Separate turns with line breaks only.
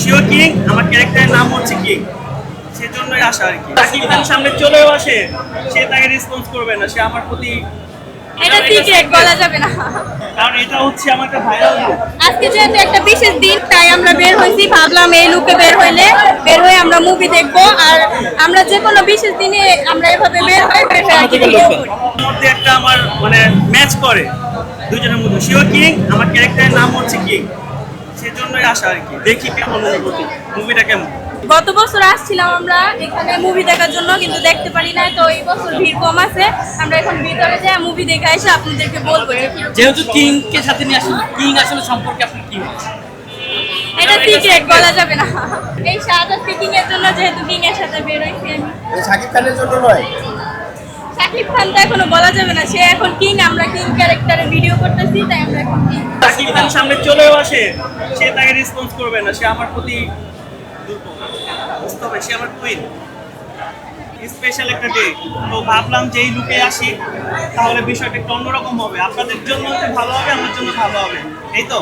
Sure king, আমার ক্যারেক্টারের নাম হচ্ছে কিং, সেজন্যই আসা আর কি। শাকিব খান সামনে চলেও আসে, সে তাকে রেসপন্স করবে না, সে আমার প্রতি
এটা সিক্রেট বলা যাবে না।
কারণ এটা হচ্ছে আমার একটা ভাইরাল লুক।
আজকে যেহেতু একটা বিশেষ দিন, তাই আমরা বের হয়েছি, ভাবলাম এই লুকে বের হয়ে আমরা মুভি দেখবো। আর আমরা যে কোনো বিশেষ দিনে আমরা এভাবে বের হয়ে আর কি ভিডিও করি।
মধ্যে একটা আমার মানে ম্যাচ করে দুজনের মধ্যে। শিওর কিং, আমার ক্যারেক্টারের নাম হচ্ছে কিং, সেজন্যই আসা আর কি। দেখি কেমন অনুভূতি, মুভিটা কেমন।
গত বছর আসছিলাম আমরা এখানে মুভি দেখার জন্য, কিন্তু দেখতে পারি না, তো এই বছর ভিড় কম আছে। আমরা এখন ভিতরে যাই মুভি দেখে এসে আপনাদেরকে বলবো যে কিরকম।
যেহেতু কিং কে সাথে নিয়ে আসেন, কিং আসলে সম্পর্কে আপনার কি মত?
এটা সিক্রেট বলা যাবে না। এই শাহাদাত কিং এর জন্য, যেহেতু কিং এর সাথে বের হয়েছি আমি।
শাকিব খানের জন্য নয়।
শাকিব খান তো এখনো বলা যাবে না, সে এখন কিং, আমরা কিং ক্যারেক্টারে ভিডিও করতেছি, তাই আমরা এখন কিং।
শাকিব খান সামনে চলেও আসে, সে তাকে রেসপন্স করবে না, সে আমার প্রতি দুর্বল। বুঝতে হবে, সে আমার কুইন। স্পেশাল একটা ডে, তো ভাবলাম যে এই লুকে আসি, তাহলে বিষয়টা একটু অন্যরকম হবে। আপনাদের জন্য হচ্ছে ভালো হবে, আমার জন্য ভালো হবে, এই তো।